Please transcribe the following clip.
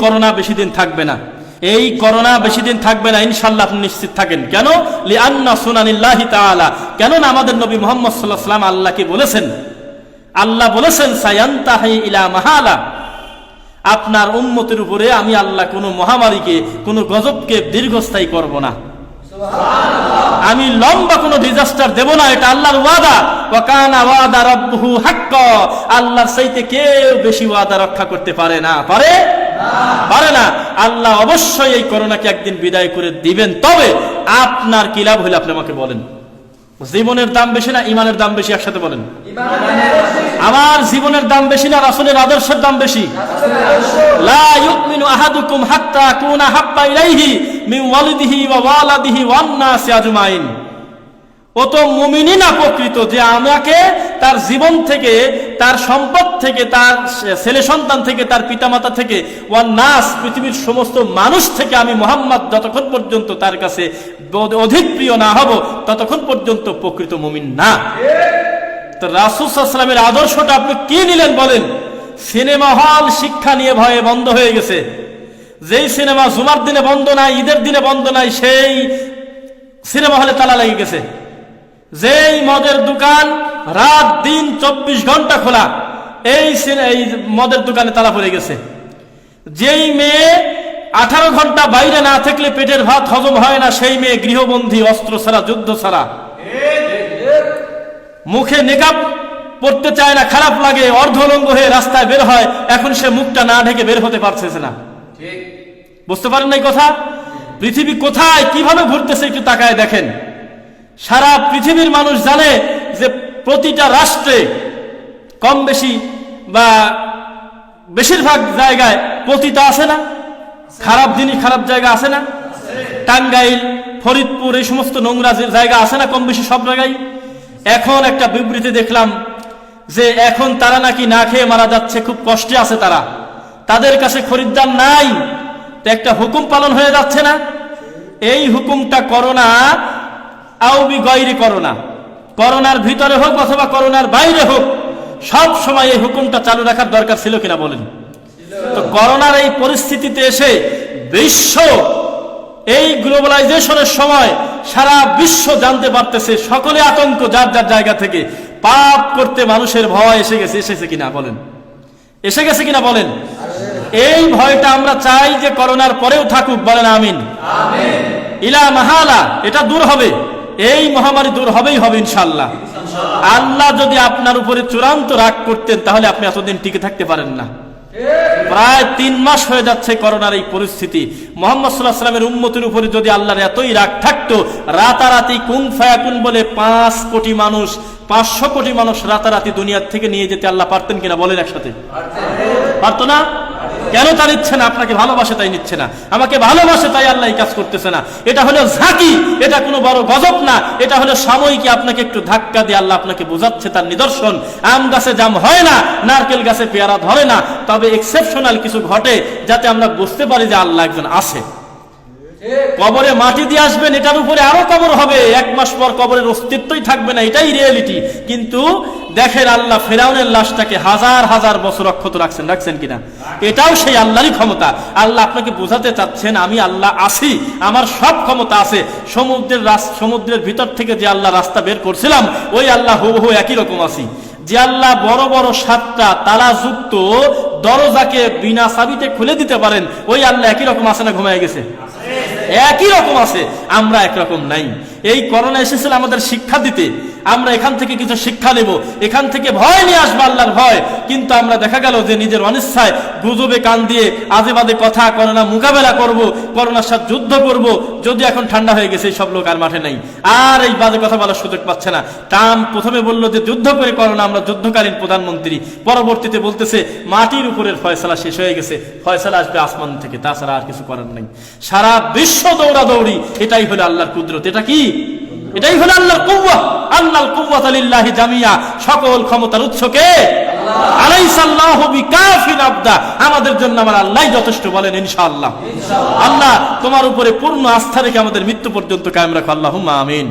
Corona বেশি দিন থাকবে না, এই করোনা বেশি দিন থাকবে না ইনশাআল্লাহ, আপনি নিশ্চিত থাকেন। কেন? লিআন্না সুনানিল্লাহি তাআলা, কেন না আমাদের নবী মুহাম্মদ সাল্লাল্লাহু আলাইহি ওয়াসাল্লাম আল্লাহকে বলেছেন, আল্লাহ বলেছেন সায়ান্তাহি ইলা মাহালা, আপনার উম্মতের উপরে আমি আল্লাহ কোনো মহামারীকে, কোনো গজবকে দীর্ঘস্থায়ী করব না, আমি লম্বা কোনো ডিজাস্টার দেব না, এটা আল্লাহর ওয়াদা। ওয়া কানা ওয়াদা রাব্বুহু হাক্কা, আল্লাহর চাইতে কেউ বেশি ওয়াদা রক্ষা করতে পারে না, পারে না। আল্লাহ অবশ্যই এই করোনাকে একদিন বিদায় করে দিবেন। তবে আপনার কি লাভ হইলে আপনি আমাকে বলেন, জীবনের দাম বেশি না ইমানের দাম বেশি? একসাথে বলেন। আমার জীবনের দাম বেশি না রাসূলের আদর্শের দাম বেশি? লা ইউমিনু আহাদুকুম হাত্তা আকুনা হাব্বা ইলাইহি মিন ওয়ালিদিহি ওয়া ওয়ালাদিহি ওয়ান নাসি আজমাইন। ও তো মুমিনই না প্রকৃত, যে আমাকে তার জীবন থেকে, তার সম্পদ থেকে, তার ছেলে সন্তান থেকে, তার পিতামাতা থেকে, ওয়ান নাস পৃথিবীর সমস্ত মানুষ থেকে আমি মুহাম্মদ যতক্ষণ পর্যন্ত তার কাছে অধিক প্রিয় না হব ততক্ষণ পর্যন্ত প্রকৃত মুমিন না। তো রাসূল সাল্লাল্লাহু আলাইহি ওয়াসাল্লামের আদর্শটা আপনি কি নিলেন বলেন? সিনেমা হল শিক্ষা নিয়ে ভয়ে বন্ধ হয়ে গেছে। যেই সিনেমা জুমার দিনে বন্ধ নাই, ঈদের দিনে বন্ধ নাই, সেই সিনেমা হলে তালা লেগে গেছে। যেই মদের দোকান রাত দিন 24 ঘন্টা খোলা, এই মদের দোকানে তালা পড়ে গেছে। যেই মেয়ে 18 ঘন্টা বাইরে না থাকলে পেটের ভাত হজম হয় না, সেই মেয়ে গৃহবন্দী, অস্ত্র ছাড়া, যুদ্ধ ছাড়া। মুখে নেকাব পড়তে চায় না, খারাপ লাগে, অর্ধলঙ্গ হয়ে রাস্তায় বের হয়, এখন সে মুখটা না ঢেকে বের হতে পারছে না। বুঝতে পারেন না এই কথা? পৃথিবী কোথায় কিভাবে ঘুরতেছে একটু তাকায় দেখেন। সারা পৃথিবীর মানুষ জানে যে প্রতিটা রাষ্ট্রে কম বেশি বা বেশিরভাগ জায়গায় পতিতা আছে না, খারাপ জিনিস, খারাপ জায়গা আছে না? টাঙ্গাইল, ফরিদপুর, এই সমস্ত নোংরা জায়গা আছে না কম বেশি সব জায়গায়? এখন একটা বিবৃতি দেখলাম যে এখন তারা নাকি না খেয়ে মারা যাচ্ছে, খুব কষ্টে আছে তারা, তাদের কাছে খরিদ্দার নাই। তো একটা হুকুম পালন হয়ে যাচ্ছে না? এই হুকুমটা করোনা আউবি গয়রি করোনা, করোনার ভিতরে হোক অথবা করোনার বাইরে হোক, সব সময় এই হুকুমটা চালু রাখার দরকার ছিল কিনা বলেন? তো করোনার এই পরিস্থিতিতে এসে বিশ্ব, এই গ্লোবালাইজেশনের সময় সারা বিশ্ব জানতে পারতেছে, সকলে আতঙ্ক, যার যার জায়গা থেকে পাপ করতে মানুষের ভয় এসেছে কিনা বলেন? এসে গেছে কিনা বলেন? এই ভয়টা আমরা চাই যে করোনার পরেও থাকুক, বলেন আমিন। ইলা মাহালা, এটা দূর হবে, এই মহামারী দূর হবেই হবে ইনশাআল্লাহ। আল্লাহ যদি আপনার উপরে চূড়ান্ত রাগ করতেন তাহলে আপনি এতদিন টিকে থাকতে পারেন না। প্রায় 3 মাস হয়ে যাচ্ছে করোনার এই পরিস্থিতি। মুহাম্মদ সাল্লাল্লাহু আলাইহি ওয়াসাল্লামের উম্মতের উপরে যদি আল্লাহর এতই রাগ থাকতো, রাতারাতি কুন ফায়াকুন বলে 5 কোটি মানুষ, 500 কোটি মানুষ রাতারাতি দুনিয়ার থেকে নিয়ে যেতে আল্লাহ পারতেন কিনা বলেন? একসাথে পারতো না? কেন তা নিচ্ছে না? আপনাকে ভালোবাসে তাই নিচ্ছে না, আমাকে ভালোবাসে তাই আল্লাহ এই কাজ করতেছে না। এটা হলো ঝাঁকি, এটা কোনো বড় গজব না, এটা হলো সাময়িক, আপনাকে একটু ধাক্কা দিয়ে আল্লাহ আপনাকে বোঝাচ্ছে তার নিদর্শন। আম গাছে জাম হয় না, নারকেল গাছে পেয়ারা ধরে না, তবে এক্সেপশনাল কিছু ঘটে যাতে আমরা বুঝতে পারি যে আল্লাহ একজন আছে। কবরে মাটি দিয়ে আসবেন, এটার উপরে আরো কবর হবে, 1 মাস পর কবরের অস্তিত্বই থাকবে না, এটাই রিয়েলিটি। কিন্তু দেখেন আল্লাহ ফেরাউনের লাশটাকে হাজার হাজার বছর অক্ষত রাখছেন কিনা? এটাও সেই আল্লাহরই ক্ষমতা। আল্লাহ আপনাকে বোঝাতে চাচ্ছেন আমি আল্লাহ আছি, আমার সব ক্ষমতা আছে। সমুদ্রের ভিতর থেকে যে আল্লাহ রাস্তা বের করছিলাম, ওই আল্লাহ হুবহু একই রকম আছি। যে আল্লাহ বড় বড় 7টা তালাযুক্ত দরজাকে বিনা চাবিতে খুলে দিতে পারেন, ওই আল্লাহ একই রকম আছে না ঘুমায় গেছে? একই রকম আছে, আমরা একরকম নাই। এই করোনা এসেছিল আমাদের শিক্ষা দিতে, আমরা এখান থেকে কিছু শিক্ষা নেব, এখান থেকে ভয় নিয়ে আসবো, আল্লাহর ভয়। কিন্তু আমরা দেখা গেল যে নিজের অনিচ্ছায় গুজবে কান দিয়ে আজে বাজে কথা, করোনা মোকাবেলা করব, করোনার সাথে যুদ্ধ করব। যদি এখন ঠান্ডা হয়ে গেছে, সব লোক আর মাঠে নাই, আর এই বাজে কথা বলার সুযোগ পাচ্ছে না। ট্রাম্প প্রথমে বললো যে যুদ্ধ করে করোনা, আমরা যুদ্ধকালীন প্রধানমন্ত্রী, পরবর্তীতে বলতেছে মাটির উপরের ফয়সালা শেষ হয়ে গেছে, ফয়সালা আসবে আসমান থেকে, তাছাড়া আর কিছু করার নাই। সারা বিশ্ব দৌড়াদৌড়ি, এটাই হলো আল্লাহর কুদরত। এটা কি? এটাই হলো আল্লাহর কুওয়া। আল্লাহর কুওয়াত লিল্লাহি জামিয়া, সকল ক্ষমতার উৎস কে? আল্লাহ। আলাইসাল্লাহু বিকাফিন আবদা, আমাদের জন্য আমার আল্লাহই যথেষ্ট, বলেন ইনশাআল্লাহ। আল্লাহ তোমার উপরে পূর্ণ আস্থা রেখে আমাদের মৃত্যু পর্যন্ত কায়েম রাখো, আল্লাহুম্মা আমিন।